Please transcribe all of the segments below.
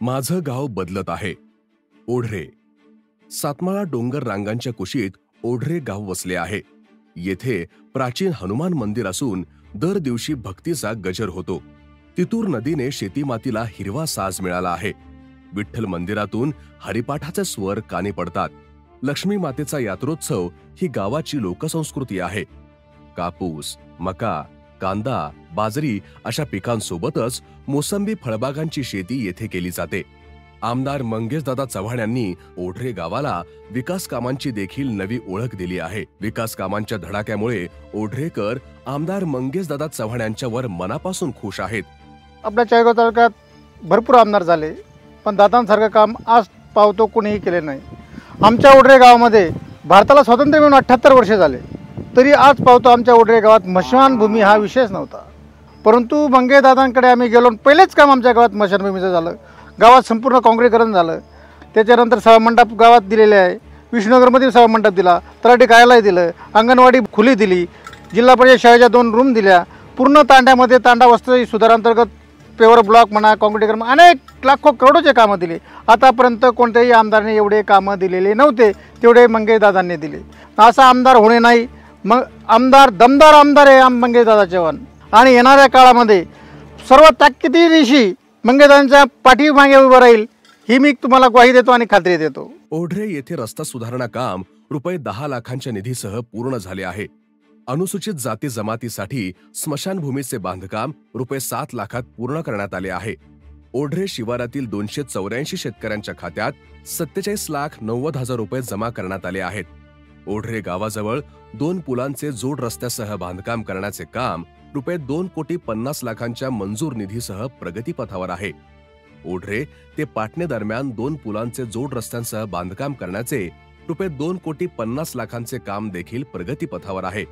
माझं गाव बदलत आहे. ओढरे. सातमाळा डोंगर रांगांच्या कुशीत ओढरे गाव वसले आहे. येथे प्राचीन हनुमान मंदिर असून दर दिवशी भक्तीचा गजर होतो. तितूर नदीने शेतीमातीला हिरवा साज मिळाला आहे. विठ्ठल मंदिरातून हरिपाठाचे स्वर कानी पडतात. लक्ष्मी मातेचा यात्रोत्सव ही गावाची लोकसंस्कृती आहे. कापूस, मका, कांदा, बाजरी अशा पिकांसोबतच मोसंबी फळबागांची शेती येथे केली जाते. आमदार मंगेशदादा चव्हाण यांनी ओढरे गावाला विकास कामांची देखील नवी ओळख दिली आहे. विकास कामांच्या धडाक्यामुळे ओढरेकर आमदार मंगेशदादा चव्हाण यांच्यावर मनापासून खुश आहेत. आपल्या चाळीसगाव तालुक्यात भरपूर आमदार झाले, पण दादांसारखं काम आज पावतो कोणीही केले नाही. आमच्या ओढरे गावामध्ये भारताला स्वातंत्र्य मिळून 78 वर्षे झाले, तरी आज पावतो आमच्या ओढरे गावात स्मशानभूमी हा विषयच नव्हता. परंतु मंगेशदादांकडे आम्ही गेलो, पहिलेच काम आमच्या गावात स्मशानभूमीचं झालं. गावात संपूर्ण काँक्रीकरण झालं. त्याच्यानंतर सभामंडप गावात दिलेले आहे. विष्णुनगरमध्ये सभामंडप दिला, तलाठी कार्यालय दिलं, अंगणवाडी खुली दिली, जिल्हा परिषद शाळेच्या 2 रूम दिल्या. पूर्ण तांड्यामध्ये तांडा वस्ती सुधारांतर्गत पेवर ब्लॉक म्हणा, काँक्रीकरण, अनेक लाखो करोडोचे कामं दिले. आतापर्यंत कोणत्याही आमदाराने एवढे कामं दिलेले नव्हते, तेवढे मंगेशदादांनी दिले. असा आमदार होणे नाही. मग आमदार दमदार आमदार आहे मंगेशदादा चव्हाण, आणि येणाऱ्या काळामध्ये सर्व ताकदीनिशी मंगेशदादांच्या पाठीमागे उभं राहील, ही मी तुम्हाला ग्वाही देतो आणि खात्री देतो. ओढरे येथे रस्ता सुधारणा काम रुपये 10 लाखांच्या निधीसह पूर्ण झाले आहे. अनुसूचित जाती जमातीसाठी स्मशानभूमीचे बांधकाम रुपये 7 लाखात पूर्ण करण्यात आले आहे. ओढरे शिवारातील 284 शेतकऱ्यांच्या खात्यात 47,90,000 रुपये जमा करण्यात आले आहेत. ओढरे गावाजवळ 2 पुलांचे जोड रस्त्यासह बांधकाम करण्याचे काम रुपये 2,50,00,000च्या मंजूर निधीसह प्रगतीपथावर आहे. ओढरे ते पाटणे दरम्यान 2 पुलांचे जोड रस्त्यांसह बांधकाम करण्याचे रुपये 2,50,00,000चे काम देखील प्रगतीपथावर आहे.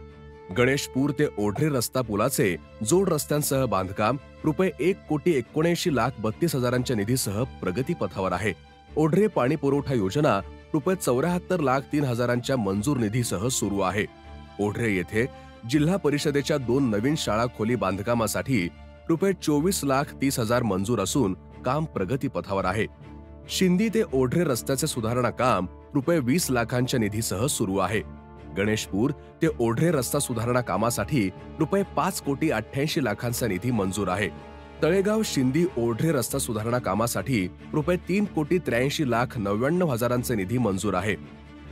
गणेशपूर ते ओढरे रस्ता पुलाचे जोड रस्त्यांसह बांधकाम रुपये 1,79,32,000च्या निधीसह प्रगतीपथावर आहे. ओढरे पाणी पुरवठा योजना रुपये 74,03,000च्या मंजूर निधीसह सुरू आहे. ओढरे येथे जिल्हा परिषदेच्या 2 नवीन शाळा खोली बांधकामासाठी रुपये 24,30,000 मंजूर असून काम प्रगतीपथावर आहे. शिंदी ते ओढरे रस्त्याचे सुधारणा काम रुपये 20 लाखांच्या निधीसह सुरू आहे. गणेशपूर ते ओढरे रस्ता सुधारणा कामासाठी रुपये 5,88,00,000चा निधी मंजूर आहे. तळेगाव शिंदी ओढरे रस्ता सुधारणा कामासाठी रुपये 3,83,99,000चा निधी मंजूर आहे.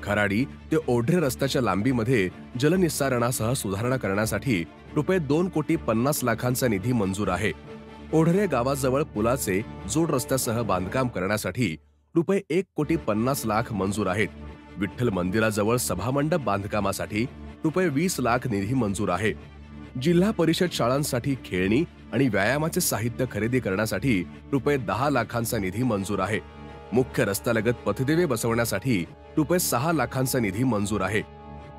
खराडी ते ओढरे रस्त्याच्या लांबीमध्ये जलनिस्सारणासह सुधारणा करण्यासाठी रुपये 2,50,00,000चा निधी मंजूर आहे. ओढरे गावाजवळ पुलाचे जोड रस्त्यासह बांधकाम करण्यासाठी रुपये 1,50,00,000 मंजूर आहेत. विठ्ठल मंदिराजवळ सभामंडप बांधकामासाठी रुपये 20 लाख निधी मंजूर आहे. जिल्हा परिषद शाळांसाठी खेळणी आणि व्यायामाचे साहित्य खरेदी करण्यासाठी रुपये 10 लाखांचा निधी मंजूर आहे. मुख्य रस्त्यालगत पथदिवे बसवण्यासाठी रुपये 6 लाखांचा निधी मंजूर आहे.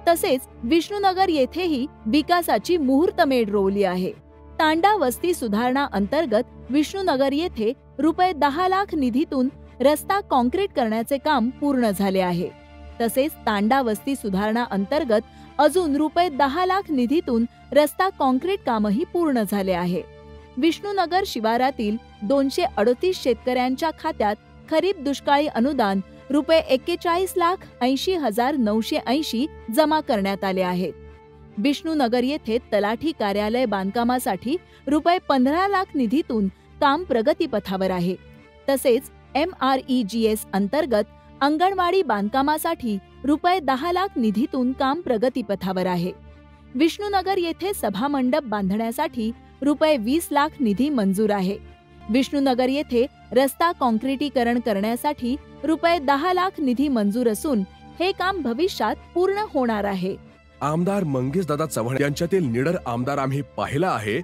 तसेच विष्णुनगर येथेही विकासाची मुहूर्तमेढ रोवली आहे. तांडा वस्ती सुधारणा अंतर्गत विष्णुनगर येथे रुपये 10 लाख निधीतून रस्ता कॉन्क्रीट करण्याचे काम पूर्ण झाले आहे. तसेच तांडा वस्ती सुधारणा अंतर्गत अजून रुपये 10 लाख निधीतून रस्ता कॉन्क्रीट कामही पूर्ण झाले आहे. विष्णुनगर शिवारातील 238 शेतकऱ्यांच्या खात्यात खरीप दुष्काळी अनुदान रुपये 41,80,980 जमा करण्यात आले आहेत. विष्णुनगर येथे तलाठी कार्यालय बांधकामासाठी रुपये 15 लाख निधीतून काम प्रगतीपथावर आहे. तसेच MREGS अंतर्गत अंगणवाडी बांधकामासाठी रुपये 10 लाख निधीतून काम प्रगतीपथावर आहे. विष्णुनगर येथे सभामंडप बांधण्यासाठी रुपये 20 लाख निधी मंजूर आहे. विष्णुनगर येथे रस्ता कॉन्क्रीटीकरण करण्यासाठी रुपये 10 लाख निधी मंजूर असून हे काम भविष्यात पूर्ण होणार आहे. आमदार मंगेशदादा चव्हाण यांच्यातील निडर आमदार आम्ही पाहिला आहे.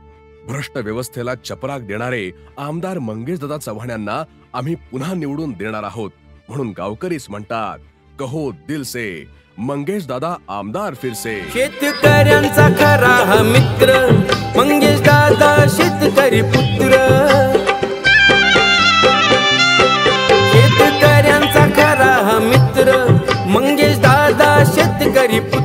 भ्रष्ट व्यवस्थेला चपराक देणारे आमदार मंगेशदादा चव्हाण यांना आम्ही पुन्हा निवडून देणार आहोत. म्हणून गावकरीच म्हणतात, कहो दिल से मंगेशदादा आमदार फिरसे. शेतकऱ्यांचा खरा हा मित्र मंगेशदादा शेतकरी पुत्र. शेतकऱ्यांचा खरा हा मित्र मंगेशदादा शेतकरी पुत्र.